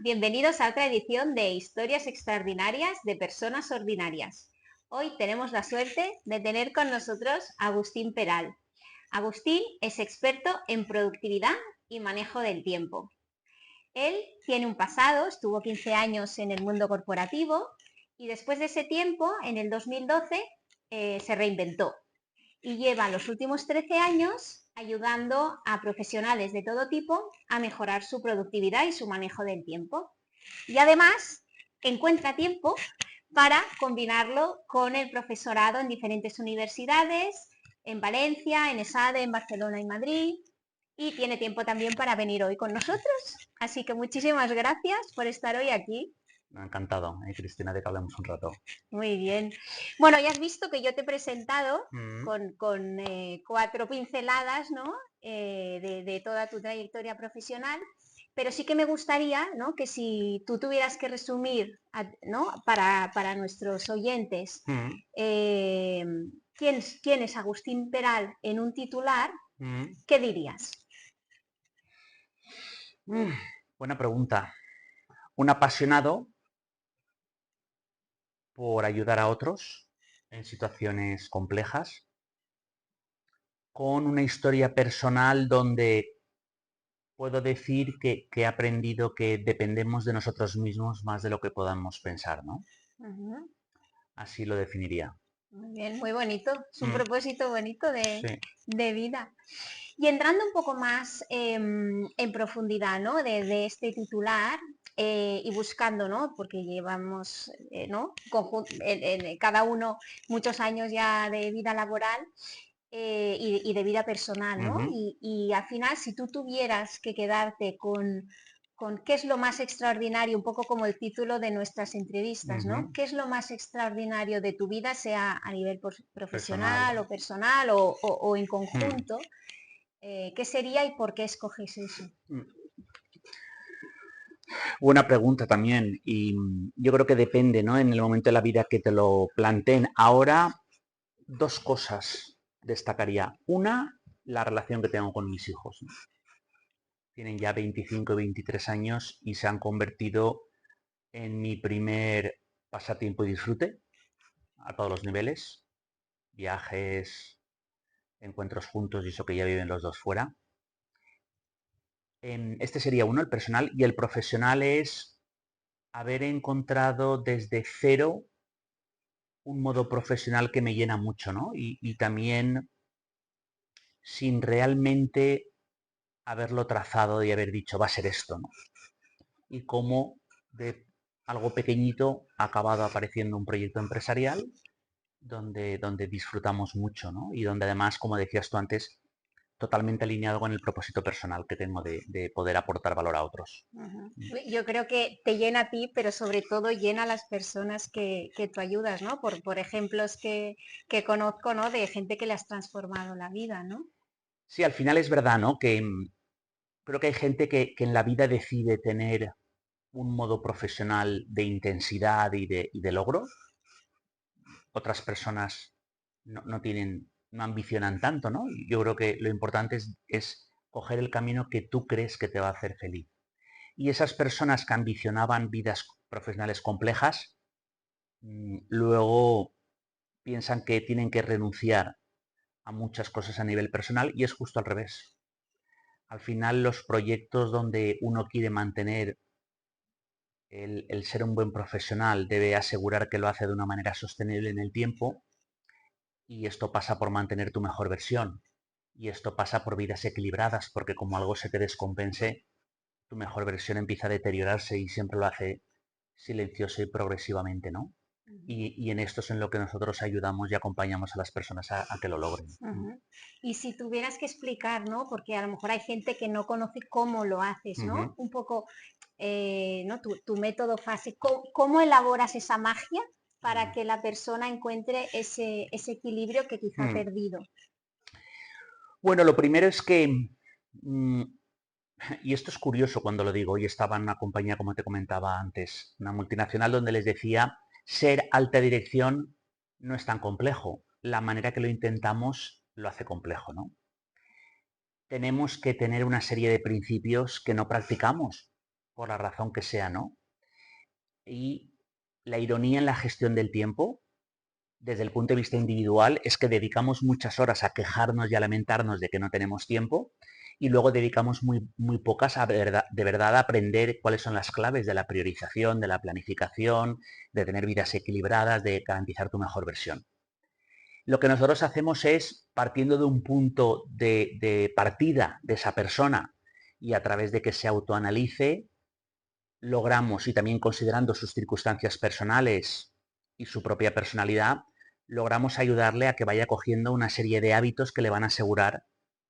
bienvenidos a otra edición de Historias Extraordinarias de Personas Ordinarias. Hoy tenemos la suerte de tener con nosotros a Agustín Peral. Agustín es experto en productividad y manejo del tiempo. Él tiene un pasado, estuvo 15 años en el mundo corporativo y después de ese tiempo, en el 2012, se reinventó y lleva los últimos 13 años ayudando a profesionales de todo tipo a mejorar su productividad y su manejo del tiempo. Y además encuentra tiempo para combinarlo con el profesorado en diferentes universidades, en Valencia, en ESADE, en Barcelona y Madrid, y tiene tiempo también para venir hoy con nosotros. Así que muchísimas gracias por estar hoy aquí. Encantado, Cristina, de que hablemos un rato. Muy bien. Bueno, ya has visto que yo te he presentado Mm. con 4 pinceladas, ¿no? De toda tu trayectoria profesional, pero sí que me gustaría, ¿no? Que si tú tuvieras que resumir, ¿no? Para nuestros oyentes, eh, ¿quién es Agustín Peral en un titular? ¿Qué dirías? Buena pregunta. Un apasionado por ayudar a otros en situaciones complejas, con una historia personal donde puedo decir que he aprendido que dependemos de nosotros mismos más de lo que podamos pensar, ¿no? Ujú. Así lo definiría. Muy bien, muy bonito. Es un propósito bonito Sí. de vida. Y entrando un poco más en profundidad, ¿no? de este titular y buscando, ¿no? Porque llevamos, ¿no? Cada uno muchos años ya de vida laboral y de vida personal, ¿no? Ujú. Y al final, si tú tuvieras que quedarte con qué es lo más extraordinario, un poco como el título de nuestras entrevistas, ¿no? Ujú. ¿Qué es lo más extraordinario de tu vida, sea a nivel Personal. profesional o personal o en conjunto? ¿Qué sería y por qué escoges eso? Buena pregunta también. Y yo creo que depende, ¿no? En el momento de la vida que te lo planteen. Ahora, dos cosas destacaría. Una, la relación que tengo con mis hijos, ¿no? Tienen ya 25 y 23 años y se han convertido en mi primer pasatiempo y disfrute a todos los niveles. Viajes, encuentros juntos y eso que ya viven los dos fuera. Este sería uno, el personal. Y el profesional es haber encontrado desde cero un modo profesional que me llena mucho, ¿no? Y también sin realmente haberlo trazado y haber dicho, va a ser esto, ¿no? Y cómo de algo pequeñito ha acabado apareciendo un proyecto empresarial donde disfrutamos mucho, ¿no? Y donde además, como decías tú antes, totalmente alineado con el propósito personal que tengo de poder aportar valor a otros. Ujú. Yo creo que te llena a ti, pero sobre todo llena a las personas que tú ayudas, ¿no? Por ejemplos que conozco, ¿no? De gente que le has transformado la vida, ¿no? Sí, al final es verdad, ¿no? Que creo que hay gente que en la vida decide tener un modo profesional de intensidad y de logro. Otras personas no tienen, no ambicionan tanto, ¿no? Yo creo que lo importante es coger el camino que tú crees que te va a hacer feliz. Y esas personas que ambicionaban vidas profesionales complejas, luego piensan que tienen que renunciar a muchas cosas a nivel personal y es justo al revés. Al final los proyectos donde uno quiere mantener el ser un buen profesional debe asegurar que lo hace de una manera sostenible en el tiempo y esto pasa por mantener tu mejor versión y esto pasa por vidas equilibradas porque como algo se te descompense, tu mejor versión empieza a deteriorarse y siempre lo hace silencioso y progresivamente, ¿no? Y en esto es en lo que nosotros ayudamos y acompañamos a las personas a que lo logren. Ujú. Y si tuvieras que explicar, ¿no? Porque a lo mejor hay gente que no conoce cómo lo haces, ¿no? Ujú. Un poco, ¿no? Tu método fácil, ¿cómo elaboras esa magia para que la persona encuentre ese equilibrio que quizá ha Mm. perdido? Bueno, lo primero es que, mm, y esto es curioso cuando lo digo, hoy estaba en una compañía, como te comentaba antes, una multinacional donde les decía, ser alta dirección no es tan complejo. La manera que lo intentamos lo hace complejo, ¿no? Tenemos que tener una serie de principios que no practicamos. por la razón que sea, ¿no? Y la ironía en la gestión del tiempo, desde el punto de vista individual, es que dedicamos muchas horas a quejarnos y a lamentarnos de que no tenemos tiempo y luego dedicamos muy pocas de verdad a aprender cuáles son las claves de la priorización, de la planificación, de tener vidas equilibradas, de garantizar tu mejor versión. Lo que nosotros hacemos es, partiendo de un punto de partida de esa persona y a través de que se autoanalice, logramos, y también considerando sus circunstancias personales y su propia personalidad, logramos ayudarle a que vaya cogiendo una serie de hábitos que le van a asegurar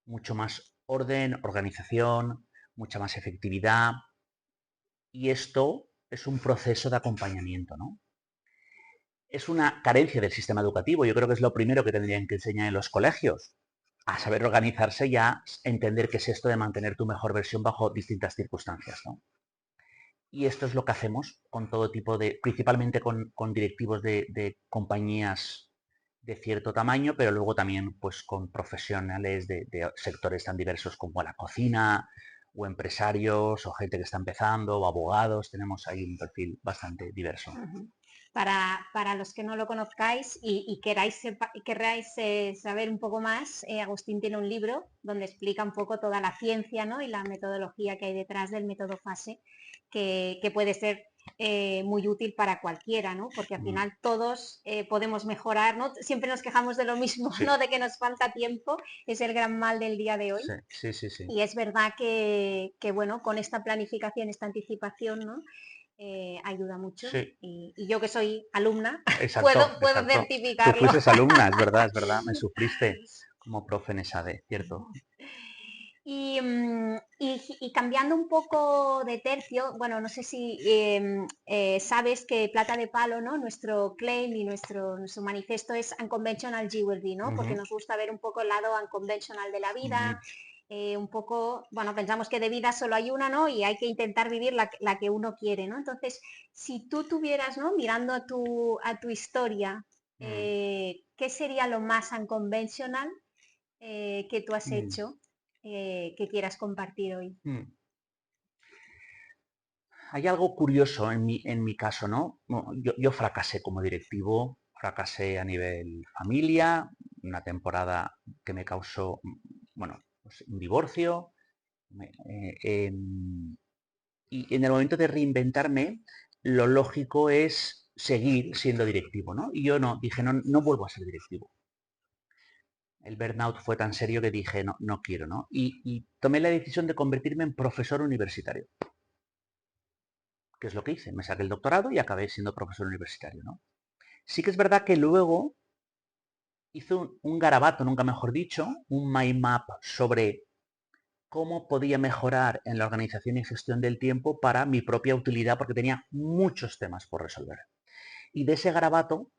mucho más orden, organización, mucha más efectividad. Y esto es un proceso de acompañamiento, ¿no? Es una carencia del sistema educativo. Yo creo que es lo primero que tendrían que enseñar en los colegios, a saber organizarse y a entender qué es esto de mantener tu mejor versión bajo distintas circunstancias, ¿no? Y esto es lo que hacemos con todo tipo de, principalmente con directivos de compañías de cierto tamaño, pero luego también pues con profesionales de sectores tan diversos como la cocina, o empresarios, o gente que está empezando, o abogados. Tenemos ahí un perfil bastante diverso. Para los que no lo conozcáis y queráis saber un poco más, Agustín tiene un libro donde explica un poco toda la ciencia, ¿no? Y la metodología que hay detrás del método FASE, que puede ser muy útil para cualquiera, ¿no? Porque al final todos podemos mejorar, ¿no? Siempre nos quejamos de lo mismo, Sí. ¿no? De que nos falta tiempo, es el gran mal del día de hoy. Sí. Y es verdad que, bueno, con esta planificación, esta anticipación, ¿no? Ayuda mucho. Sí. Y yo que soy alumna, Exacto, puedo exacto. Tú certificarlo. fuiste alumna, es verdad, me sufriste como profe en esa de, ¿cierto? Y cambiando un poco de tercio, bueno, no sé si sabes que Plata de Palo, ¿no? Nuestro claim y nuestro manifiesto es Unconventional Jewelry, ¿no? Porque nos gusta ver un poco el lado unconventional de la vida, un poco, bueno, pensamos que de vida solo hay una, ¿no? Y hay que intentar vivir la que uno quiere, ¿no? Entonces, si tú tuvieras, ¿no? Mirando a tu historia, ¿qué sería lo más unconventional que tú has hecho que quieras compartir hoy? Hay algo curioso en mi caso, ¿no? Bueno, yo fracasé como directivo, fracasé a nivel familia, una temporada que me causó, bueno, pues un divorcio. Y en el momento de reinventarme, lo lógico es seguir siendo directivo, ¿no? Y yo no, dije, no, no vuelvo a ser directivo. El burnout fue tan serio que dije, no, no quiero, ¿no? Y tomé la decisión de convertirme en profesor universitario, que es lo que hice. Me saqué el doctorado y acabé siendo profesor universitario, ¿no? Sí que es verdad que luego hice un garabato, nunca mejor dicho, un mind map sobre cómo podía mejorar en la organización y gestión del tiempo para mi propia utilidad, porque tenía muchos temas por resolver. Y de ese garabato,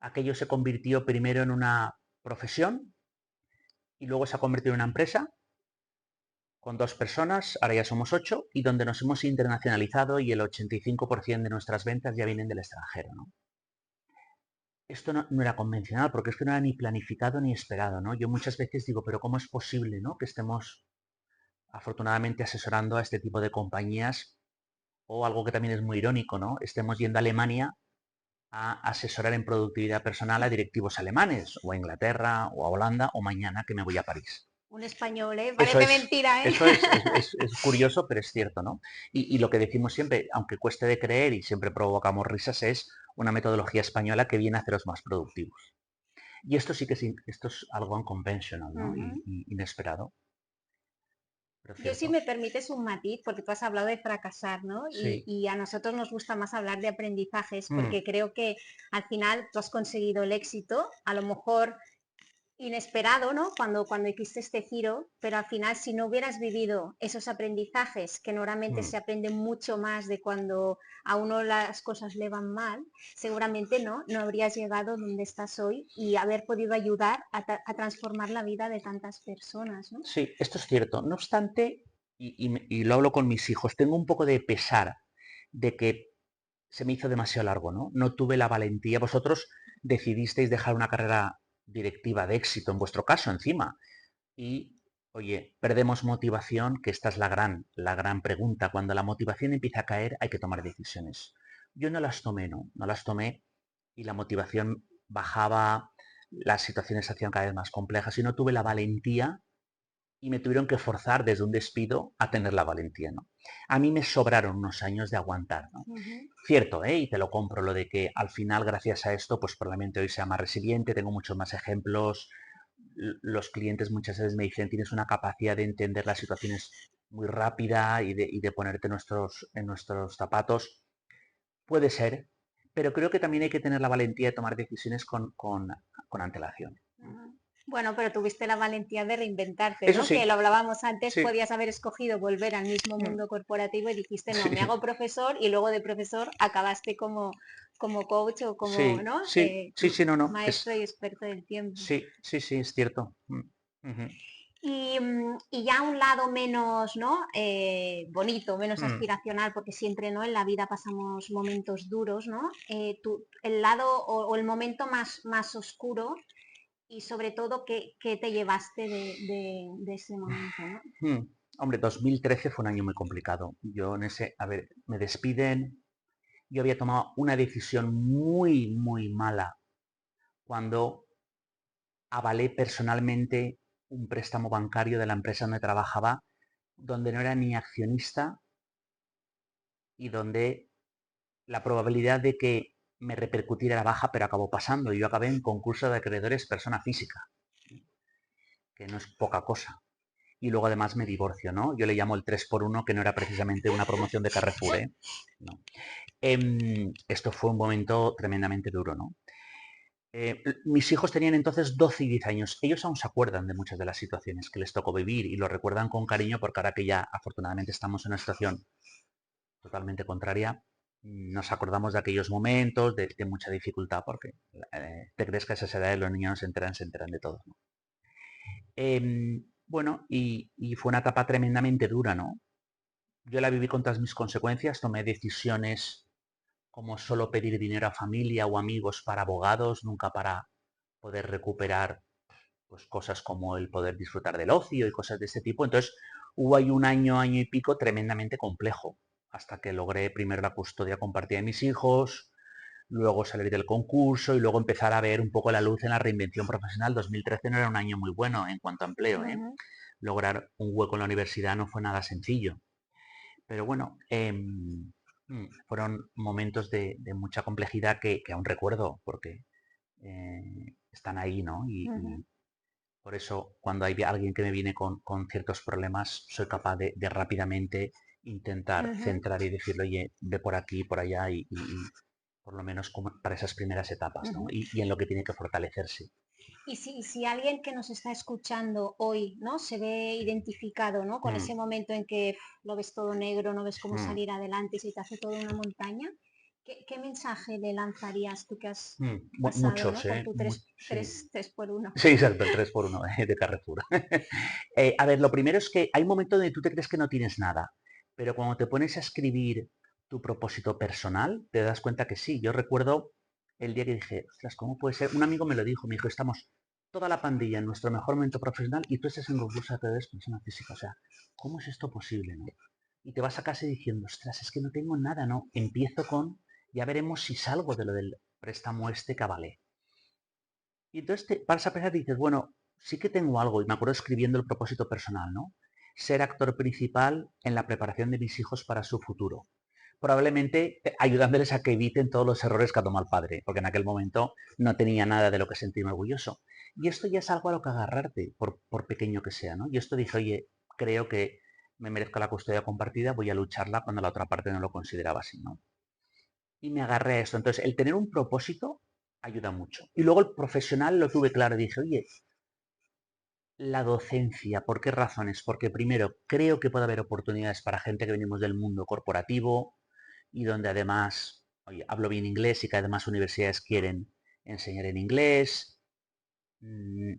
aquello se convirtió primero en una profesión y luego se ha convertido en una empresa con 2 personas, ahora ya somos 8, y donde nos hemos internacionalizado y el 85% de nuestras ventas ya vienen del extranjero, ¿no? Esto no era convencional porque es que no era ni planificado ni esperado, ¿no? Yo muchas veces digo, pero ¿cómo es posible, ¿no? Que estemos afortunadamente asesorando a este tipo de compañías, o algo que también es muy irónico, ¿no? Estemos yendo a Alemania a asesorar en productividad personal a directivos alemanes, o a Inglaterra, o a Holanda, o mañana que me voy a París. Un español, ¿eh? Eso Parece es, mentira, ¿eh? eso es curioso, pero es cierto, ¿no? Y lo que decimos siempre, aunque cueste de creer y siempre provocamos risas, es una metodología española que viene a haceros más productivos. Y esto sí que esto es algo unconventional, ¿no? Y inesperado. Pero Yo, si cierto. me permites un matiz, porque tú has hablado de fracasar, ¿no? Sí. Y a nosotros nos gusta más hablar de aprendizajes, Mm, porque creo que al final tú has conseguido el éxito, a lo mejor inesperado, ¿no? Cuando hiciste este giro, pero al final si no hubieras vivido esos aprendizajes, que normalmente mm. se aprende mucho más de cuando a uno las cosas le van mal, seguramente no habrías llegado donde estás hoy y haber podido ayudar a transformar la vida de tantas personas, ¿no? Sí, esto es cierto. No obstante, y lo hablo con mis hijos, tengo un poco de pesar de que se me hizo demasiado largo, ¿no? No tuve la valentía. Vosotros decidisteis dejar una carrera directiva de éxito, en vuestro caso encima, y Oye, perdemos motivación, que esta es la gran pregunta. Cuando la motivación empieza a caer, hay que tomar decisiones. Yo no las tomé, no las tomé y la motivación bajaba, las situaciones se hacían cada vez más complejas y no tuve la valentía y me tuvieron que forzar desde un despido a tener la valentía, ¿no? A mí me sobraron unos años de aguantar, ¿no? Cierto, ¿eh? Y te lo compro, lo de que al final, gracias a esto, pues probablemente hoy sea más resiliente, tengo muchos más ejemplos. Los clientes muchas veces me dicen, tienes una capacidad de entender las situaciones muy rápida y de ponerte en nuestros zapatos. Puede ser, pero creo que también hay que tener la valentía de tomar decisiones con antelación. Bueno, pero tuviste la valentía de reinventarte, Eso ¿no? Que lo sí, hablábamos antes, sí, podías haber escogido volver al mismo mm, mundo corporativo y dijiste, no, sí, me hago profesor y luego de profesor acabaste como coach o como, sí, ¿no? sí, sí, sí, no, no, Maestro y experto del tiempo. sí, sí, sí, es cierto. Ujú, Y ya un lado menos, ¿no? Bonito, menos mm. aspiracional, porque siempre, ¿no? En la vida pasamos momentos duros, ¿no? El lado o el momento más oscuro y sobre todo qué te llevaste de ese momento, ¿no? Mm. Hombre, 2013 fue un año muy complicado. Yo en ese, a ver, me despiden. Yo había tomado una decisión muy, muy mala cuando avalé personalmente un préstamo bancario de la empresa donde trabajaba, donde no era ni accionista y donde la probabilidad de que me repercutiera era baja, pero acabó pasando. Yo acabé en concurso de acreedores persona física, que no es poca cosa. Y luego además me divorcio, ¿no? Yo le llamo el 3x1, que no era precisamente una promoción de Carrefour, ¿eh? No. Esto fue un momento tremendamente duro, ¿no? Mis hijos tenían entonces 12 y 10 años. Ellos aún se acuerdan de muchas de las situaciones que les tocó vivir y lo recuerdan con cariño porque ahora que ya afortunadamente estamos en una situación totalmente contraria, nos acordamos de aquellos momentos de mucha dificultad porque te crees que a esas edades los niños no se enteran de todo, ¿no? Bueno, y fue una etapa tremendamente dura, ¿no? Yo la viví con todas mis consecuencias, tomé decisiones como solo pedir dinero a familia o amigos para abogados, nunca para poder recuperar pues, cosas como el poder disfrutar del ocio y cosas de este tipo. Entonces hubo ahí un año, año y pico tremendamente complejo, hasta que logré primero la custodia compartida de mis hijos, luego salir del concurso y luego empezar a ver un poco la luz en la reinvención profesional. 2013 no era un año muy bueno en cuanto a empleo, ¿eh? Ujú. Lograr un hueco en la universidad no fue nada sencillo. Pero bueno, fueron momentos de mucha complejidad que aún recuerdo, porque están ahí, ¿no? Ujú. Y por eso cuando hay alguien que me viene con ciertos problemas, soy capaz de rápidamente intentar Ujú. centrar y decirle, oye, ve por aquí, por allá y por lo menos como para esas primeras etapas, ¿no? Ujú. Y en lo que tiene que fortalecerse. Y si alguien que nos está escuchando hoy, ¿no? Se ve identificado, ¿no? Con Mm, ese momento en que lo ves todo negro, no ves cómo mm, salir adelante y se te hace toda una montaña, ¿qué mensaje le lanzarías tú que has pasado, ¿no? muchos, Por ¿eh? tu Sí. tres por uno? Sí, exacto, el 3x1 de Carrefour. A ver, lo primero es que hay momentos donde tú te crees que no tienes nada, pero cuando te pones a escribir tu propósito personal, te das cuenta que sí. Yo recuerdo el día que dije, ostras, ¿cómo puede ser? Un amigo me lo dijo, me dijo, estamos toda la pandilla en nuestro mejor momento profesional y tú estás en concurso de persona física. O sea, ¿cómo es esto posible, no? Y te vas a casa diciendo, ostras, es que no tengo nada, ¿no? Empiezo con, ya veremos si salgo de lo del préstamo este que avalé. Y entonces te vas a pensar y dices, bueno, sí que tengo algo, y me acuerdo escribiendo el propósito personal, ¿no? Ser actor principal en la preparación de mis hijos para su futuro. Probablemente ayudándoles a que eviten todos los errores que ha tomado el padre, porque en aquel momento no tenía nada de lo que sentirme orgulloso. Y esto ya es algo a lo que agarrarte, por pequeño que sea, ¿no? Y esto dije, oye, creo que me merezco la custodia compartida, voy a lucharla cuando la otra parte no lo consideraba así, ¿no? Y me agarré a esto. Entonces, el tener un propósito ayuda mucho. Y luego el profesional lo tuve claro. Dije, oye, la docencia, ¿por qué razones? Porque primero, creo que puede haber oportunidades para gente que venimos del mundo corporativo y donde además, oye, hablo bien inglés y que además universidades quieren enseñar en inglés. mm,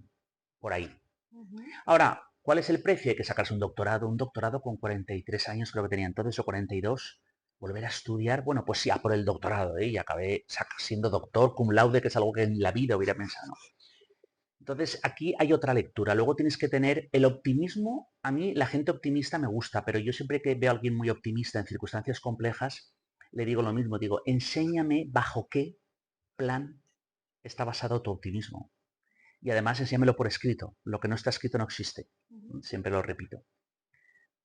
por ahí. Ujú. Ahora, ¿cuál es el precio? Hay que sacarse un doctorado con 43 años, creo que tenía entonces, o 42. Volver a estudiar, bueno, pues sí, a por el doctorado, ¿eh? Y acabé siendo doctor cum laude, que es algo que en la vida hubiera pensado. Entonces, aquí hay otra lectura. Luego tienes que tener el optimismo. A mí la gente optimista me gusta, pero yo siempre que veo a alguien muy optimista en circunstancias complejas, le digo lo mismo. Digo, enséñame bajo qué plan está basado tu optimismo. Y además enséñamelo por escrito. Lo que no está escrito no existe. Siempre lo repito.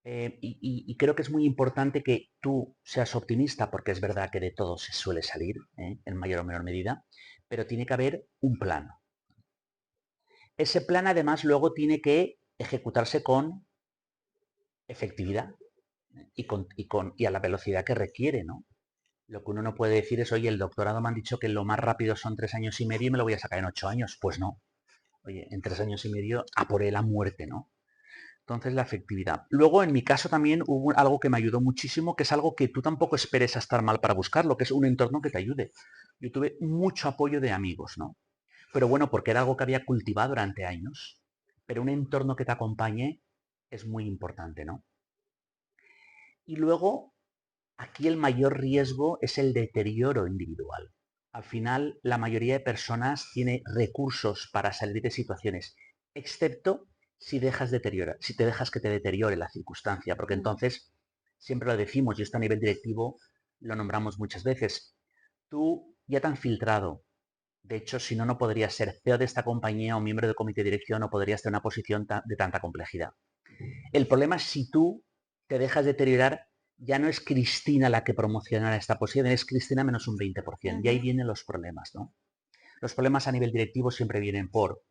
Y creo que es muy importante que tú seas optimista, porque es verdad que de todo se suele salir, en mayor o menor medida, pero tiene que haber un plan. Ese plan además luego tiene que ejecutarse con efectividad y a la velocidad que requiere, ¿no? Lo que uno no puede decir es, oye, el doctorado me han dicho que lo más rápido son 3 años y medio y me lo voy a sacar en 8 años. Pues no. Oye, en 3 años y medio a por él a muerte, ¿no? Entonces, la efectividad. Luego, en mi caso también hubo algo que me ayudó muchísimo, que es algo que tú tampoco esperes a estar mal para buscarlo, que es un entorno que te ayude. Yo tuve mucho apoyo de amigos, ¿no? Pero bueno, porque era algo que había cultivado durante años. Pero un entorno que te acompañe es muy importante, ¿no? Y luego, aquí el mayor riesgo es el deterioro individual. Al final, la mayoría de personas tiene recursos para salir de situaciones, excepto si si te dejas que te deteriore la circunstancia, porque entonces, siempre lo decimos, y esto a nivel directivo lo nombramos muchas veces, tú ya te han filtrado. De hecho, si no, no podrías ser CEO de esta compañía o miembro del comité de dirección, o podrías tener una posición de tanta complejidad. El problema es si tú te dejas deteriorar, ya no es Cristina la que promocionará esta posición, es Cristina menos un 20%. Y ahí vienen los problemas, ¿no? Los problemas a nivel directivo siempre vienen por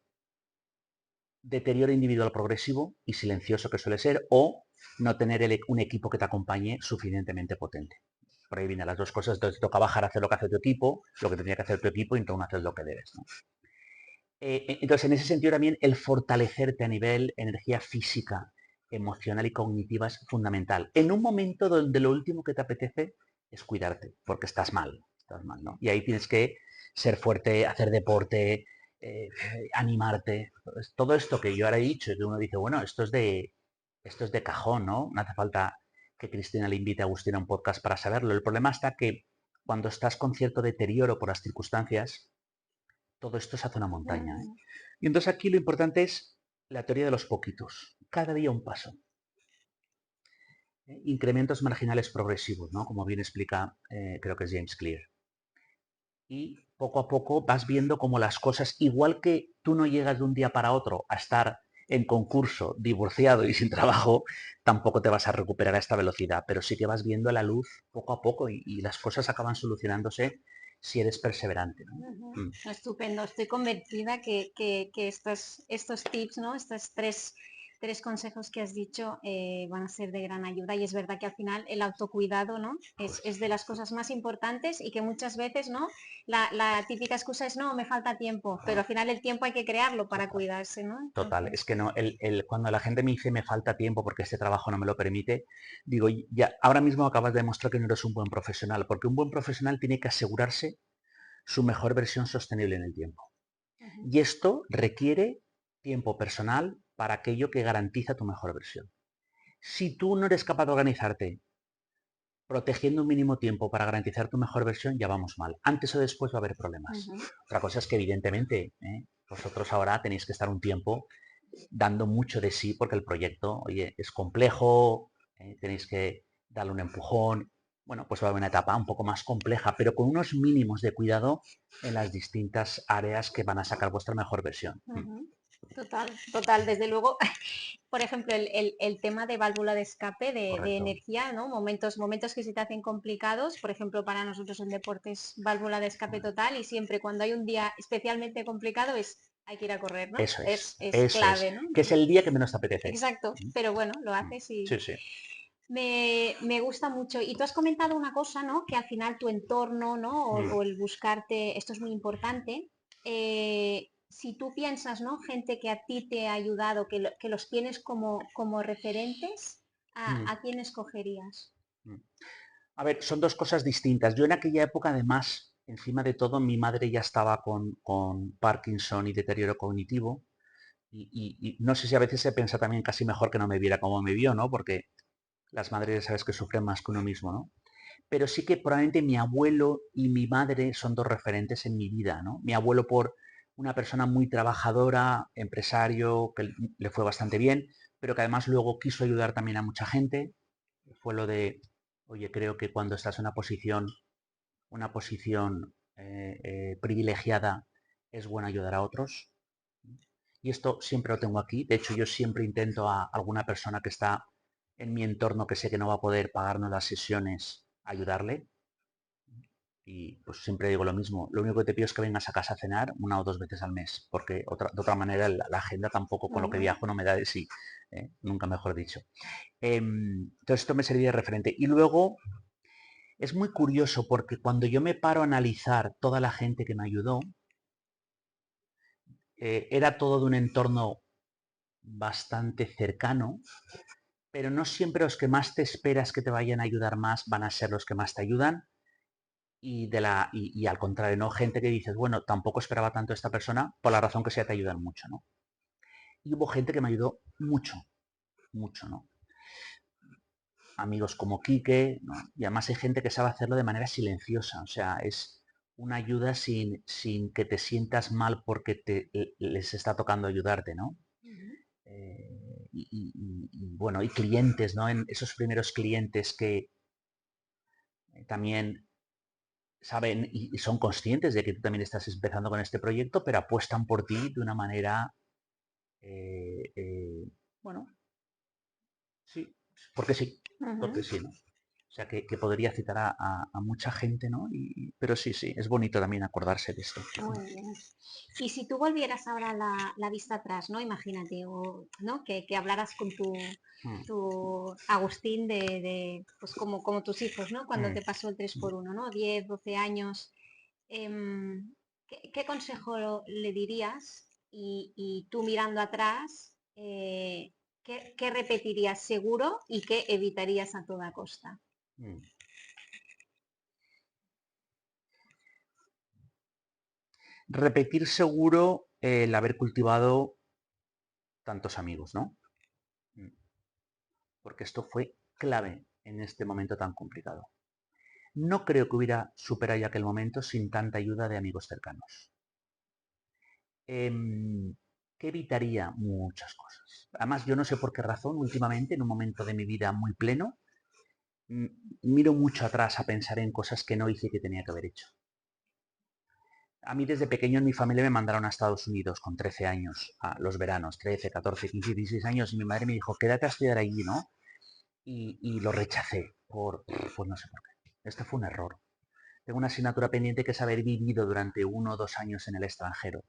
deterioro individual progresivo y silencioso que suele ser, o no tener un equipo que te acompañe suficientemente potente. Por ahí vienen las dos cosas. Entonces te toca bajar a hacer lo que hace tu equipo, lo que tendría que hacer tu equipo, y entonces haces lo que debes, ¿no? Entonces, en ese sentido también el fortalecerte a nivel energía física, emocional y cognitiva es fundamental. En un momento donde lo último que te apetece es cuidarte, porque estás mal, ¿no? Y ahí tienes que ser fuerte, hacer deporte, animarte. Pues, todo esto que yo ahora he dicho, que uno dice, bueno, esto es de cajón, ¿no? No hace falta que Cristina le invite a Agustín a un podcast para saberlo. El problema está que cuando estás con cierto deterioro por las circunstancias, todo esto se hace una montaña, ¿eh? Y entonces aquí lo importante es la teoría de los poquitos. Cada día un paso. Incrementos marginales progresivos, ¿no? Como bien explica, creo que es James Clear. Y poco a poco vas viendo cómo las cosas, igual que tú no llegas de un día para otro a estar en concurso, divorciado y sin trabajo, tampoco te vas a recuperar a esta velocidad, pero sí que vas viendo la luz poco a poco y las cosas acaban solucionándose si eres perseverante, ¿no? Estupendo, estoy convencida que estos tips, ¿no? Estos tres consejos que has dicho van a ser de gran ayuda, y es verdad que al final el autocuidado, ¿no? Es de las cosas más importantes, y que muchas veces, ¿no? La típica excusa es, no, me falta tiempo, pero al final el tiempo hay que crearlo para cuidarse, ¿no? Total, es que no, cuando la gente me dice me falta tiempo porque este trabajo no me lo permite, digo, ya, ahora mismo acabas de demostrar que no eres un buen profesional, porque un buen profesional tiene que asegurarse su mejor versión sostenible en el tiempo. Y esto requiere tiempo personal para aquello que garantiza tu mejor versión. Si tú no eres capaz de organizarte protegiendo un mínimo tiempo para garantizar tu mejor versión, ya vamos mal. Antes o después va a haber problemas. Otra cosa es que evidentemente vosotros ahora tenéis que estar un tiempo dando mucho de sí, porque el proyecto, oye, es complejo, tenéis que darle un empujón. Bueno, pues va a haber una etapa un poco más compleja, pero con unos mínimos de cuidado en las distintas áreas que van a sacar vuestra mejor versión. Total, desde luego. Por ejemplo, el tema de válvula de escape de energía, ¿no? Momentos que se te hacen complicados, por ejemplo, para nosotros en deportes, válvula de escape total, y siempre cuando hay un día especialmente complicado hay que ir a correr, ¿no? Eso es clave, ¿no? Que es el día que menos te apetece. Exacto, pero bueno, lo haces y... Sí, sí. Me gusta mucho. Y tú has comentado una cosa, ¿no? Que al final tu entorno, ¿no? O el buscarte, esto es muy importante. Si tú piensas, ¿no? Gente que a ti te ha ayudado, que los tienes como referentes, ¿a quién escogerías? A ver, son dos cosas distintas. Yo en aquella época, además, encima de todo, mi madre ya estaba con Parkinson y deterioro cognitivo. Y no sé si a veces se piensa también casi mejor que no me viera como me vio, ¿no? Porque las madres ya sabes que sufren más que uno mismo, ¿no? Pero sí que probablemente mi abuelo y mi madre son dos referentes en mi vida, ¿no? Mi abuelo una persona muy trabajadora, empresario, que le fue bastante bien, pero que además luego quiso ayudar también a mucha gente. Fue lo de, oye, creo que cuando estás en una posición privilegiada, es bueno ayudar a otros. Y esto siempre lo tengo aquí. De hecho, yo siempre intento a alguna persona que está en mi entorno que sé que no va a poder pagarnos las sesiones, ayudarle. Y pues siempre digo lo mismo. Lo único que te pido es que vengas a casa a cenar 1 o 2 veces al mes, porque de otra manera la agenda tampoco con lo que Ujú. viajo no me da de sí. Nunca mejor dicho. Entonces esto me servía de referente. Y luego es muy curioso porque cuando yo me paro a analizar toda la gente que me ayudó, era todo de un entorno bastante cercano, pero no siempre los que más te esperas que te vayan a ayudar más van a ser los que más te ayudan. Y al contrario, ¿no? Gente que dices, bueno, tampoco esperaba tanto a esta persona, por la razón que sea te ayudan mucho, ¿no? Y hubo gente que me ayudó mucho, mucho, ¿no? Amigos como Quique, ¿no? Y además hay gente que sabe hacerlo de manera silenciosa, o sea, es una ayuda sin que te sientas mal porque les está tocando ayudarte, ¿no? Ujú. Bueno, y clientes, ¿no? En esos primeros clientes que también saben y son conscientes de que tú también estás empezando con este proyecto, pero apuestan por ti de una manera, eh, eh, bueno, sí, porque Ujú. sí, ¿no? O sea, que podría citar a mucha gente, ¿no? Pero sí, sí, es bonito también acordarse de esto. Muy bien. Y si tú volvieras ahora la vista atrás, ¿no? Imagínate, o, ¿no? Que hablaras con Mm, tu Agustín pues como tus hijos, ¿no? Cuando mm. te pasó el 3x1, ¿no? 10, 12 años. ¿Qué consejo le dirías? Y tú mirando atrás, ¿qué repetirías seguro y qué evitarías a toda costa? Mm. Repetir seguro el haber cultivado tantos amigos, ¿no? Mm. Porque esto fue clave en este momento tan complicado. No creo que hubiera superado ya aquel momento sin tanta ayuda de amigos cercanos. Que evitaría muchas cosas. Además, yo no sé por qué razón, últimamente, en un momento de mi vida muy pleno, mm, miro mucho atrás a pensar en cosas que no hice y que tenía que haber hecho. A mí desde pequeño en mi familia me mandaron a Estados Unidos con 13 años, a los veranos, 13, 14, 15, 16 años, y mi madre me dijo, quédate a estudiar allí, ¿no? Y lo rechacé pues no sé por qué. Este fue un error. Tengo una asignatura pendiente que es haber vivido durante 1 o 2 años en el extranjero.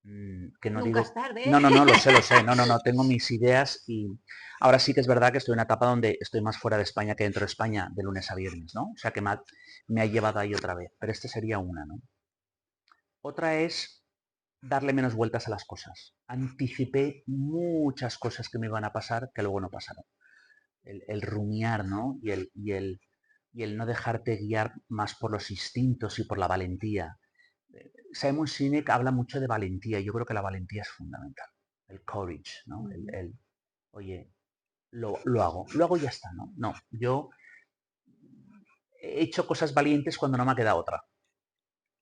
Que no Nunca digo, es tarde, ¿eh? no, no, no, lo sé, no, no, no, tengo mis ideas y ahora sí que es verdad que estoy en una etapa donde estoy más fuera de España que dentro de España de lunes a viernes, ¿no? O sea que me ha llevado ahí otra vez, pero este sería una, ¿no? Otra es darle menos vueltas a las cosas. Anticipé muchas cosas que me iban a pasar que luego no pasaron. El rumiar, ¿no? Y el no dejarte guiar más por los instintos y por la valentía. Simon Sinek habla mucho de valentía. Yo creo que la valentía es fundamental. El courage, ¿no? Ujú. Oye, lo hago y ya está, ¿no? No, yo he hecho cosas valientes cuando no me ha quedado otra.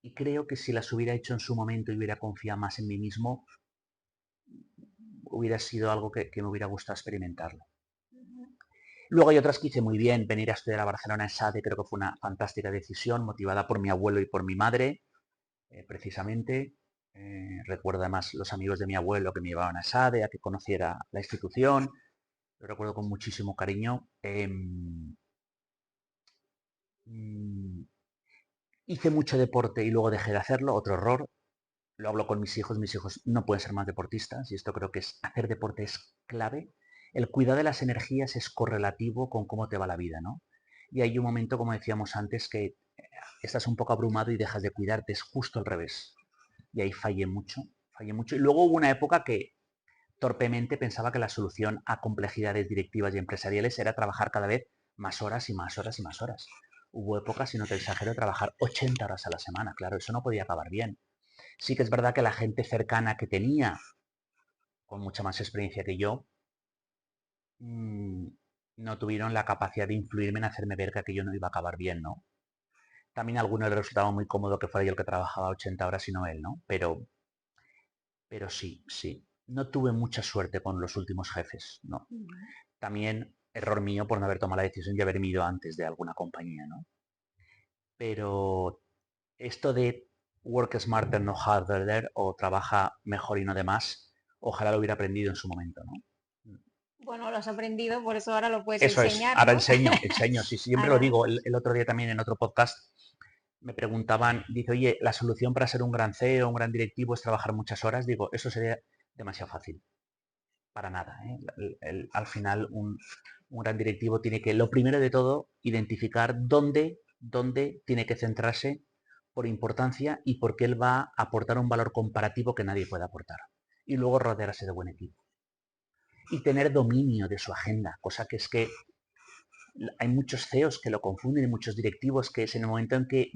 Y creo que si las hubiera hecho en su momento y hubiera confiado más en mí mismo, hubiera sido algo que me hubiera gustado experimentarlo. Luego hay otras que hice muy bien. Venir a estudiar a Barcelona en SADE creo que fue una fantástica decisión, motivada por mi abuelo y por mi madre, precisamente. Recuerdo además los amigos de mi abuelo que me llevaban a SADE, a que conociera la institución. Lo recuerdo con muchísimo cariño. Mm, Hice mucho deporte y luego dejé de hacerlo, otro error. Lo hablo con mis hijos no pueden ser más deportistas y esto creo que es hacer deporte es clave. El cuidado de las energías es correlativo con cómo te va la vida, ¿no? Y hay un momento, como decíamos antes, que estás un poco abrumado y dejas de cuidarte, es justo al revés. Y ahí fallé mucho, fallé mucho. Y luego hubo una época que torpemente pensaba que la solución a complejidades directivas y empresariales era trabajar cada vez más horas y más horas y más horas. Hubo épocas, si no te exagero, de trabajar 80 horas a la semana. Claro, eso no podía acabar bien. Sí que es verdad que la gente cercana que tenía, con mucha más experiencia que yo, mmm, no tuvieron la capacidad de influirme en hacerme ver que aquello no iba a acabar bien, ¿no? También a algunos les resultaba muy cómodo que fuera yo el que trabajaba 80 horas y no él, ¿no? Pero pero sí, sí. No tuve mucha suerte con los últimos jefes, no. Ujú. También error mío por no haber tomado la decisión de haberme ido antes de alguna compañía, ¿no? Pero esto de work smarter, no harder, o trabaja mejor y no de más, ojalá lo hubiera aprendido en su momento, ¿no? Bueno, lo has aprendido, por eso ahora lo puedes Eso es, enseñar, ahora ¿no? enseño, sí, siempre lo Ahora, digo, el otro día también en otro podcast me preguntaban, dice, oye, la solución para ser un gran CEO, un gran directivo es trabajar muchas horas, digo, eso sería demasiado fácil, para nada, ¿eh? Al final un gran directivo tiene que, lo primero de todo, identificar dónde tiene que centrarse por importancia y por qué él va a aportar un valor comparativo que nadie puede aportar. Y luego rodearse de buen equipo. Y tener dominio de su agenda, cosa que es que hay muchos CEOs que lo confunden y muchos directivos que es en el momento en que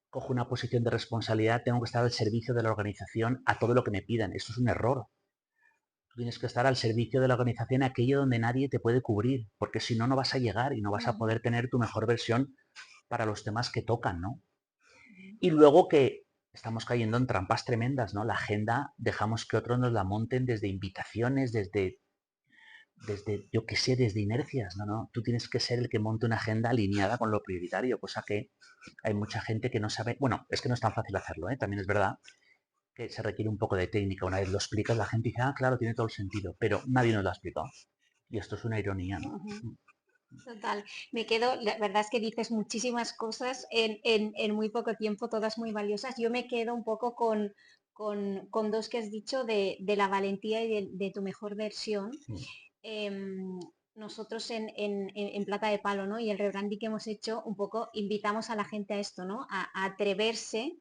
cojo una posición de responsabilidad, tengo que estar al servicio de la organización a todo lo que me pidan. Esto es un error. Tú tienes que estar al servicio de la organización aquello donde nadie te puede cubrir, porque si no, no vas a llegar y no vas a ujú, poder tener tu mejor versión para los temas que tocan, ¿no? Y luego que estamos cayendo en trampas tremendas, ¿no? La agenda dejamos que otros nos la monten desde invitaciones, desde, yo qué sé, desde inercias, ¿no? ¿No? Tú tienes que ser el que monte una agenda alineada con lo prioritario, cosa que hay mucha gente que no sabe, bueno, es que no es tan fácil hacerlo, ¿eh? También es verdad que se requiere un poco de técnica. Una vez lo explicas, la gente dice, ah, claro, tiene todo el sentido, pero nadie nos lo ha explicado. Y esto es una ironía, ¿no? ujú. Total, me quedo, la verdad es que dices muchísimas cosas en muy poco tiempo, todas muy valiosas. Yo me quedo un poco con dos que has dicho de la valentía y de tu mejor versión. Mm. Em, nosotros en Plata de Palo, ¿no? Y el rebranding que hemos hecho, un poco invitamos a la gente a esto, ¿no? A atreverse.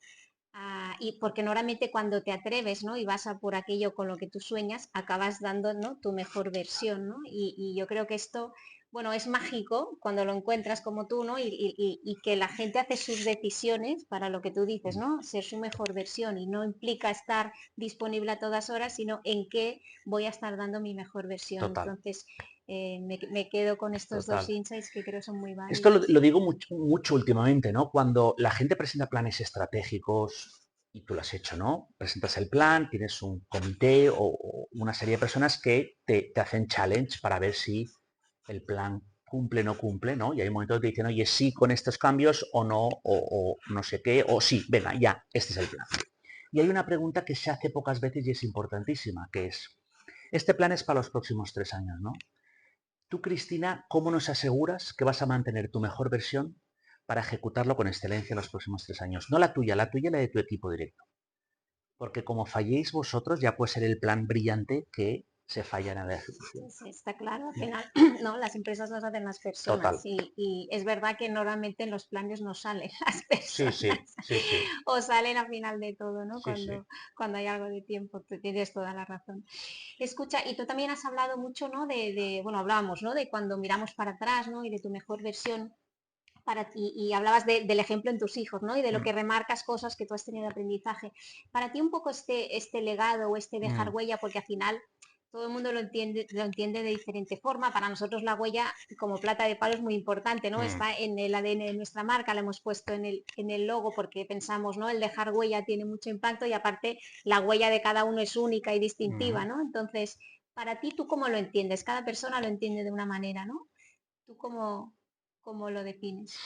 Y porque normalmente cuando te atreves, ¿no? Y vas a por aquello con lo que tú sueñas, acabas dando, ¿no? Tu mejor versión, ¿no? Y yo creo que esto, bueno, es mágico cuando lo encuentras como tú, ¿no? Y que la gente hace sus decisiones para lo que tú dices, Mm. ¿no? Ser su mejor versión y no implica estar disponible a todas horas, sino en qué voy a estar dando mi mejor versión. Total, Entonces, me quedo con estos dos total. insights que creo son muy Esto válidos. lo digo mucho, mucho últimamente, ¿no? Cuando la gente presenta planes estratégicos, y tú lo has hecho, ¿no? Presentas el plan, tienes un comité o una serie de personas que te hacen challenge para ver si el plan cumple o no cumple, ¿no? Y hay momentos que te dicen, oye, sí con estos cambios o no, o no sé qué, o sí, venga, ya, este es el plan. Y hay una pregunta que se hace pocas veces y es importantísima, que es, este plan es para los próximos 3 años, ¿no? Tú, Cristina, ¿cómo nos aseguras que vas a mantener tu mejor versión para ejecutarlo con excelencia en los próximos 3 años? No la tuya y la de tu equipo directo. Porque como falléis vosotros, ya puede ser el plan brillante que se falla en la ejecución. Sí, sí, está claro, al final, ¿no? Las empresas las hacen las Total. personas y es verdad que normalmente en los planes no salen las Sí, sí, personas sí, sí, o salen a final de todo, ¿no? sí, sí. Cuando hay algo de tiempo, tú tienes toda la razón. Escucha, y tú también has hablado mucho, ¿no? Bueno, hablábamos, ¿no? De cuando miramos para atrás, ¿no? Y de tu mejor versión para ti, y hablabas del ejemplo en tus hijos, ¿no? Y de lo Mm, que remarcas cosas que tú has tenido de aprendizaje. Para ti un poco este legado o este dejar mm, huella, porque al final todo el mundo lo entiende de diferente forma. Para nosotros la huella como Plata de Palo es muy importante, ¿no? mm, Está en el ADN de nuestra marca, la hemos puesto en el logo porque pensamos, ¿no? El dejar huella tiene mucho impacto y aparte la huella de cada uno es única y distintiva, mm. ¿no? Entonces, para ti, ¿tú cómo lo entiendes? Cada persona lo entiende de una manera, ¿no? ¿Tú cómo lo defines?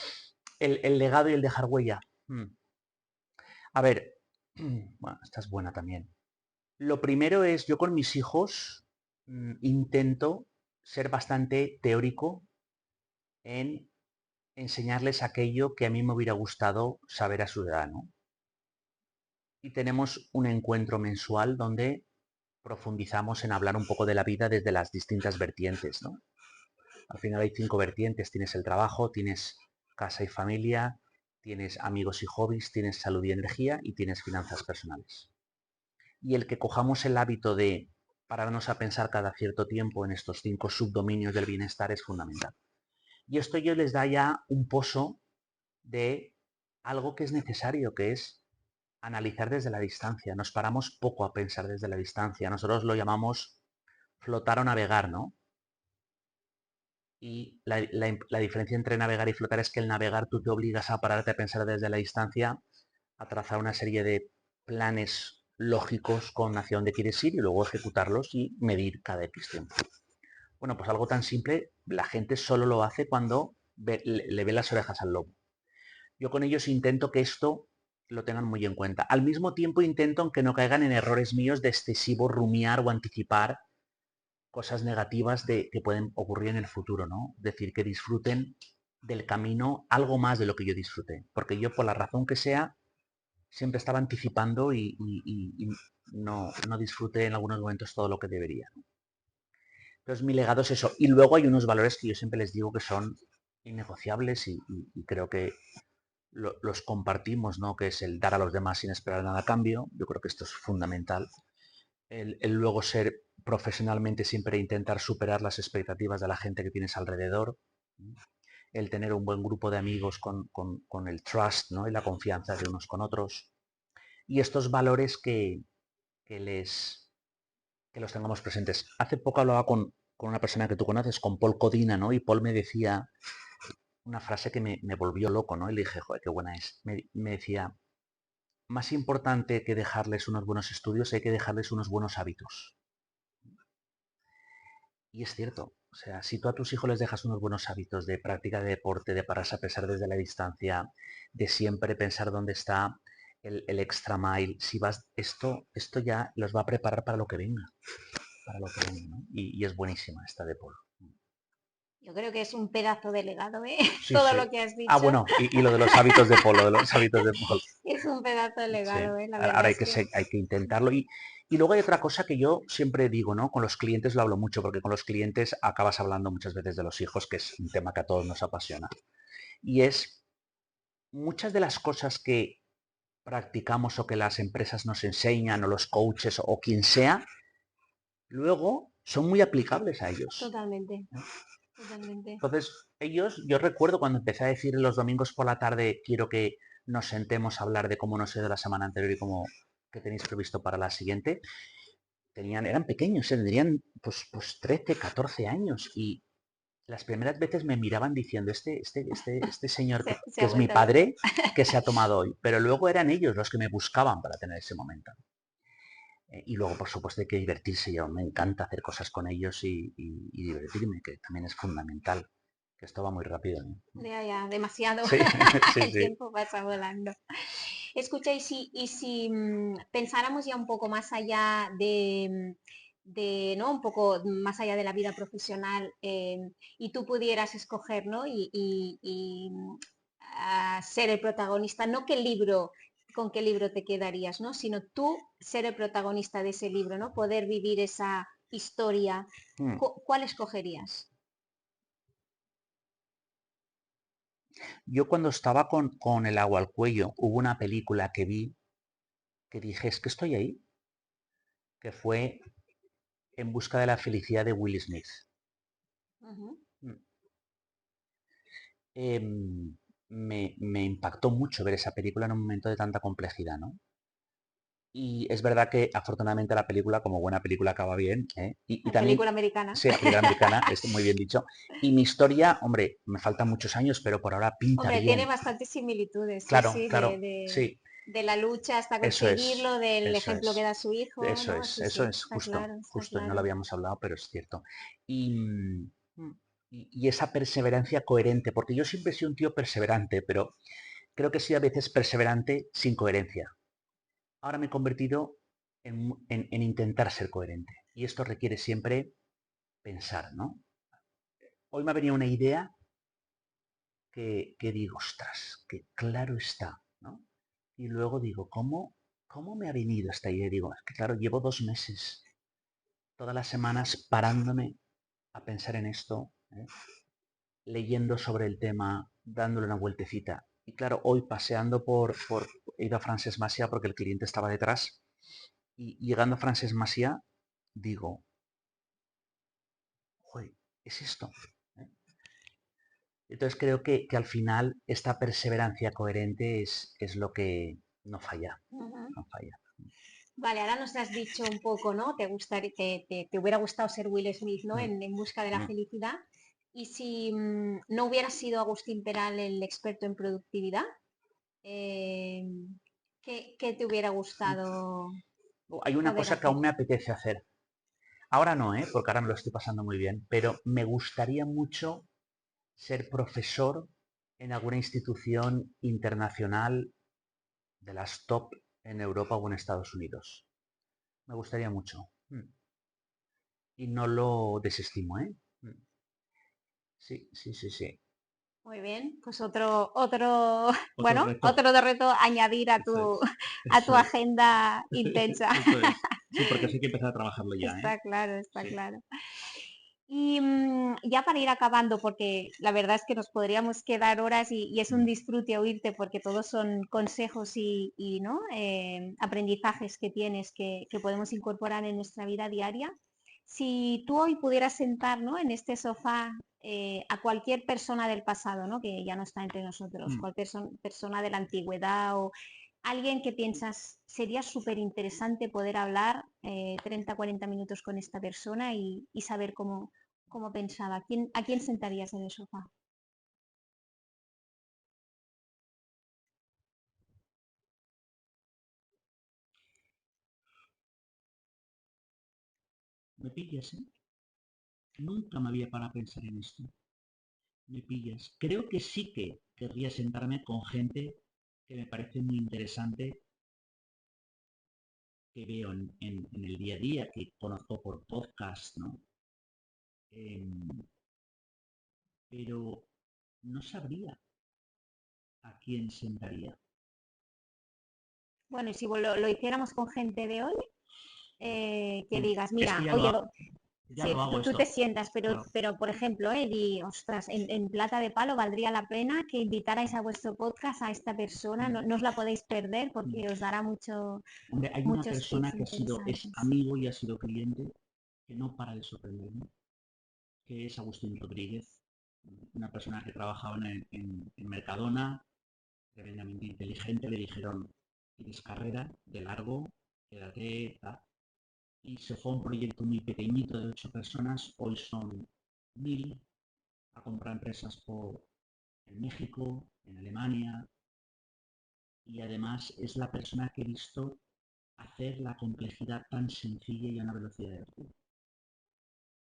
El legado y el dejar huella. Mm. A ver, bueno, esta es buena también. Lo primero es, yo con mis hijos intento ser bastante teórico en enseñarles aquello que a mí me hubiera gustado saber a su edad, ¿no? Y tenemos un encuentro mensual donde profundizamos en hablar un poco de la vida desde las distintas vertientes, ¿no? Al final hay 5 vertientes, tienes el trabajo, tienes casa y familia, tienes amigos y hobbies, tienes salud y energía y tienes finanzas personales. Y el que cojamos el hábito de pararnos a pensar cada cierto tiempo en estos 5 subdominios del bienestar es fundamental. Y esto yo les da ya un pozo de algo que es necesario, que es analizar desde la distancia. Nos paramos poco a pensar desde la distancia. Nosotros lo llamamos flotar o navegar, ¿no? Y la diferencia entre navegar y flotar es que el navegar tú te obligas a pararte a pensar desde la distancia, a trazar una serie de planes lógicos con hacia dónde quieres ir y luego ejecutarlos y medir cada X tiempo. Bueno, pues algo tan simple, la gente solo lo hace cuando le ve las orejas al lobo. Yo con ellos intento que esto lo tengan muy en cuenta. Al mismo tiempo intento que no caigan en errores míos de excesivo rumiar o anticipar cosas negativas que pueden ocurrir en el futuro, ¿no? Es decir, que disfruten del camino algo más de lo que yo disfruté. Porque yo, por la razón que sea, siempre estaba anticipando y no disfruté en algunos momentos todo lo que debería. Entonces mi legado es eso. Y luego hay unos valores que yo siempre les digo que son innegociables y creo que los compartimos, ¿no? Que es el dar a los demás sin esperar nada a cambio. Yo creo que esto es fundamental. El luego ser profesionalmente siempre intentar superar las expectativas de la gente que tienes alrededor. El tener un buen grupo de amigos con el trust, ¿no? Y la confianza de unos con otros. Y estos valores que los tengamos presentes. Hace poco hablaba con una persona que tú conoces, con Paul Codina, ¿no? Y Paul me decía una frase que me volvió loco, ¿no? Y le dije, joder, qué buena es. Me decía, más importante que dejarles unos buenos estudios, hay que dejarles unos buenos hábitos. Y es cierto, o sea, si tú a tus hijos les dejas unos buenos hábitos de práctica de deporte, de pararse a pesar desde la distancia, de siempre pensar dónde está el extra mile, si vas, esto ya los va a preparar para lo que venga, ¿no? Y es buenísima esta de Paul. Yo creo que es un pedazo de legado, ¿eh? Sí, Todo sí. lo que has Ah, dicho bueno, y lo de los hábitos de Paul, lo de los hábitos de Paul. es un pedazo de Sí, legado, ¿eh? La ahora verdad es que... hay que intentarlo. Y luego hay otra cosa que yo siempre digo, ¿no? Con los clientes lo hablo mucho, porque con los clientes acabas hablando muchas veces de los hijos, que es un tema que a todos nos apasiona. Y es muchas de las cosas que practicamos o que las empresas nos enseñan, o los coaches, o quien sea, luego son muy aplicables a ellos. Totalmente, totalmente. Entonces, yo recuerdo cuando empecé a decir los domingos por la tarde, quiero que nos sentemos a hablar de cómo nos ha ido la semana anterior y cómo que tenéis previsto para la siguiente. Eran pequeños, tendrían pues 13, 14 años y las primeras veces me miraban diciendo, este señor Se que ha es mi vuelto loco. padre, que se ha tomado hoy. Pero luego eran ellos los que me buscaban para tener ese momento. Y luego, por supuesto, hay que divertirse. Yo me encanta hacer cosas con ellos y divertirme, que también es fundamental. Que esto va muy rápido, ¿no? Ya, demasiado. Sí, sí, El sí. tiempo pasa volando. Escucha, y si pensáramos ya un poco más allá de, ¿no? Un poco más allá de la vida profesional, y tú pudieras escoger, ¿no? Ser el protagonista, no qué libro, con qué libro te quedarías, ¿no? Sino tú ser el protagonista de ese libro, ¿no? Poder vivir esa historia. Mm. ¿Cuál escogerías? Yo cuando estaba con el agua al cuello, hubo una película que vi que dije, es que estoy ahí, que fue En busca de la felicidad de Will Smith. Ujú. Mm. Me impactó mucho ver esa película en un momento de tanta complejidad, ¿no? Y es verdad que afortunadamente la película, como buena película, acaba bien, ¿eh? Y también, Película americana. sí, la película americana, es muy bien dicho. Y mi historia, hombre, me faltan muchos años, pero por ahora pinta Hombre, tiene bien. bastantes similitudes, sí, Claro, sí, claro, sí, de la lucha hasta eso conseguirlo, del eso ejemplo que es, da su hijo, ¿no? Sí, eso sí, es está justo, claro, está justo, y no lo claro. habíamos hablado, pero es cierto. Y, y esa perseverancia coherente, porque yo siempre he sido un tío perseverante, pero creo que sí a veces perseverante sin coherencia. Ahora me he convertido en intentar ser coherente. Y esto requiere siempre pensar, ¿no? Hoy me ha venido una idea que digo, ostras, que claro está, ¿no? Y luego digo, ¿cómo me ha venido esta idea? Digo, es que claro, llevo 2 meses, todas las semanas parándome a pensar en esto, ¿eh? Leyendo sobre el tema, dándole una vueltecita. Y claro, hoy paseando he ido a Francesc Macià porque el cliente estaba detrás y llegando a Francesc Macià digo, joder, es esto. ¿Eh? Entonces creo que al final esta perseverancia coherente es lo que no falla, Ujú. no falla. Vale, ahora nos has dicho un poco, ¿no? Te hubiera gustado ser Will Smith, ¿no? Mm, En busca de la mm. felicidad. Y si no hubiera sido Agustín Peral el experto en productividad, eh, ¿qué te hubiera gustado? Hay una poder cosa que hacer. aún me apetece hacer. Ahora no, porque ahora me lo estoy pasando muy bien, pero me gustaría mucho ser profesor en alguna institución internacional de las top en Europa o en Estados Unidos. Me gustaría mucho. Y no lo desestimo, ¿eh? Sí, sí, sí, sí. Muy bien, pues otro, Otro bueno, reto. otro de reto añadir a Eso tu, es. a tu Eso es. agenda intensa. Eso es. Sí, porque eso hay que empezar a trabajarlo ya, ¿eh? Está claro, está Sí. claro. Y ya para ir acabando, porque la verdad es que nos podríamos quedar horas y es un disfrute oírte porque todos son consejos y ¿no? Aprendizajes que tienes que podemos incorporar en nuestra vida diaria. Si tú hoy pudieras sentar, ¿no? en este sofá a cualquier persona del pasado, ¿no? que ya no está entre nosotros, cualquier persona de la antigüedad o alguien que piensas sería súper interesante poder hablar 30, 40 minutos con esta persona y saber cómo pensaba. ¿A quién sentarías en el sofá? Me pillas, ¿eh? Nunca me había parado a pensar en esto. Me pillas. Creo que sí que querría sentarme con gente que me parece muy interesante, que veo en el día a día, que conozco por podcast, ¿no? Pero no sabría a quién sentaría. Bueno, y si lo hiciéramos con gente de hoy, que digas, Es que mira, ya lo oye, hago, ya sí, lo hago tú te esto. sientas, Claro. pero por ejemplo, ostras, en Plata de Palo valdría la pena que invitarais a vuestro podcast a esta persona, no os la podéis perder porque os dará Hombre, hay una muchos persona tips que es interesantes. amigo y ha sido cliente que no para de sorprenderme, que es Agustín Rodríguez, una persona que trabajaba en Mercadona, tremendamente inteligente. Le dijeron: tienes carrera de largo, quédate, tal. Y se fue a un proyecto muy pequeñito de 8 personas, hoy son 1000, a comprar empresas en México, en Alemania, y además es la persona que he visto hacer la complejidad tan sencilla y a una velocidad de vértigo.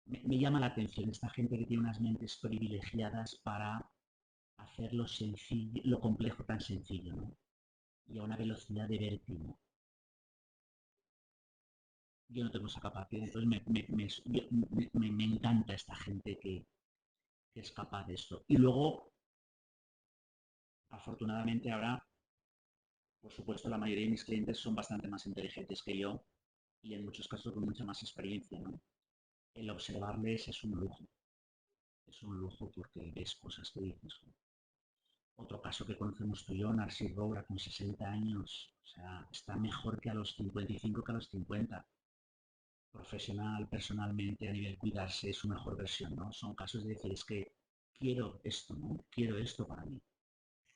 Me llama la atención esta gente que tiene unas mentes privilegiadas para hacer lo sencillo, lo complejo tan sencillo, ¿no? Y a una velocidad de vértigo. Yo no tengo esa capacidad, entonces me encanta esta gente que es capaz de esto. Y luego, afortunadamente ahora, por supuesto, la mayoría de mis clientes son bastante más inteligentes que yo y en muchos casos con mucha más experiencia, ¿no? El observarles es un lujo. Es un lujo porque ves cosas que dices. Otro caso que conocemos tú y yo, Narcís Roura, con 60 años. O sea, está mejor que a los 55 que a los 50. Profesional, personalmente, a nivel cuidarse, es su mejor versión, ¿no? Son casos de decir, es que quiero esto, ¿no? Quiero esto para mí.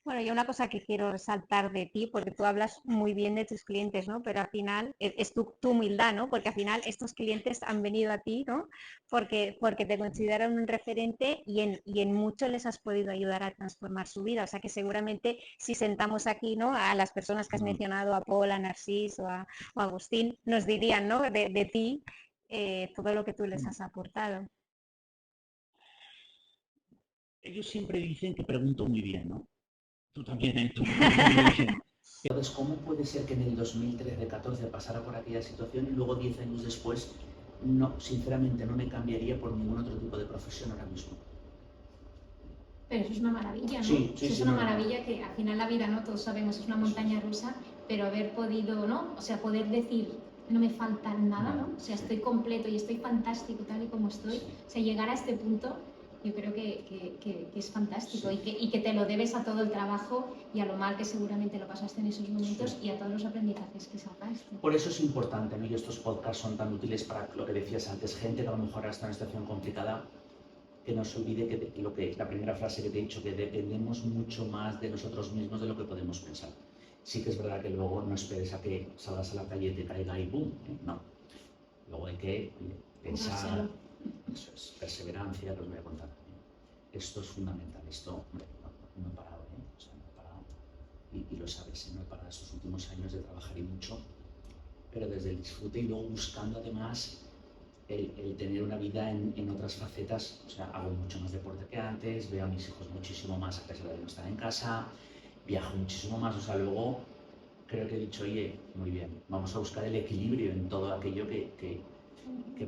Bueno, y una cosa que quiero resaltar de ti, porque tú hablas muy bien de tus clientes, ¿no? Pero al final es tu humildad, ¿no? Porque al final estos clientes han venido a ti, ¿no? Porque te consideran un referente y en mucho les has podido ayudar a transformar su vida. O sea que seguramente si sentamos aquí, ¿no? A las personas que has mencionado, a Paul, a Narcís o a Agustín, nos dirían, ¿no? De ti todo lo que tú les has aportado. Ellos siempre dicen que pregunto muy bien, ¿no? Tú también, ¿eh? Tú preguntas muy bien. Entonces, ¿cómo puede ser que en el 2013-14 pasara por aquella situación y luego 10 años después, no, sinceramente, no me cambiaría por ningún otro tipo de profesión ahora mismo? Pero eso es una maravilla, ¿no? Sí, sí, Eso sí, es una no, no. maravilla que al final la vida, ¿no? Todos sabemos, es una montaña rusa, pero haber podido, ¿no? O sea, poder decir, no me falta nada, ¿no? O sea, estoy completo y estoy fantástico tal y como estoy. O sea, llegar a este punto, yo creo que es fantástico y que te lo debes a todo el trabajo y a lo mal que seguramente lo pasaste en esos momentos y a todos los aprendizajes que sacaste. Por eso es importante, ¿no? Y estos podcasts son tan útiles para lo que decías antes, gente que a lo mejor está en una situación complicada, que no se olvide la primera frase que te he dicho, que dependemos mucho más de nosotros mismos de lo que podemos pensar. Sí que es verdad que luego no esperes a que salgas a la calle y te caiga y ¡boom! No. Luego hay que pensar, eso es, perseverancia, pues me voy a contar. Esto es fundamental, esto, hombre, no he parado, O sea, no he parado. Y lo sabes, no he parado estos últimos años de trabajar y mucho, pero desde el disfrute y luego buscando además el tener una vida en otras facetas. O sea, hago mucho más deporte que antes, veo a mis hijos muchísimo más a pesar de no estar en casa, viajo muchísimo más. O sea, luego creo que he dicho, oye, muy bien, vamos a buscar el equilibrio en todo aquello que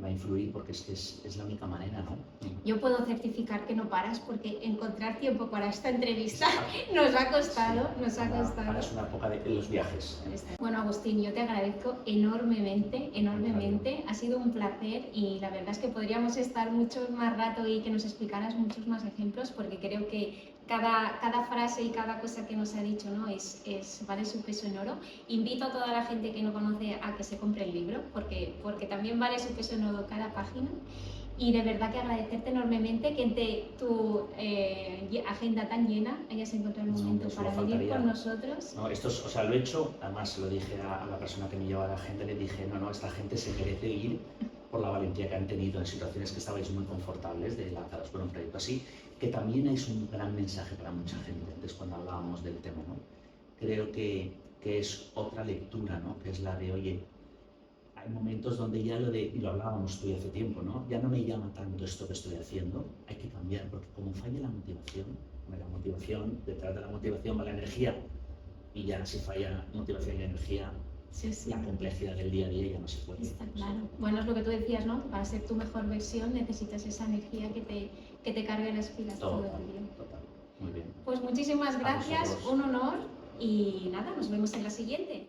va a influir, porque es que es la única manera, ¿no? Yo puedo certificar que no paras, porque encontrar tiempo para esta entrevista nos ha costado, Sí, nos ha costado. ahora es una época de los viajes. Bueno, Agustín, yo te agradezco enormemente, enormemente. Ha sido un placer y la verdad es que podríamos estar mucho más rato y que nos explicaras muchos más ejemplos, porque creo que cada frase y cada cosa que nos ha dicho, ¿no? vale su peso en oro. Invito a toda la gente que no conoce a que se compre el libro, porque también vale su peso en oro cada página. Y de verdad que agradecerte enormemente que entre tu agenda tan llena hayas encontrado el momento para venir con nosotros. No, esto es, o sea, lo he hecho, además se lo dije a la persona que me lleva a la agenda, le dije, no, esta gente se merece ir por la valentía que han tenido en situaciones que estabais muy confortables, de lanzaros por un proyecto así, que también es un gran mensaje para mucha gente. Antes cuando hablábamos del tema, ¿no? Creo que es otra lectura, ¿no? Que es la de, oye, hay momentos donde ya y lo hablábamos tú y hace tiempo, ¿no? Ya no me llama tanto esto que estoy haciendo, hay que cambiar, porque como falla la motivación, detrás de la motivación va la energía, y ya si falla motivación y energía, sí. La complejidad del día a día ya no se puede. Está claro. Bueno, es lo que tú decías, ¿no? Para ser tu mejor versión necesitas esa energía que te cargue las pilas todo el día. Total. Muy bien. Pues muchísimas gracias, un honor y nada, nos vemos en la siguiente.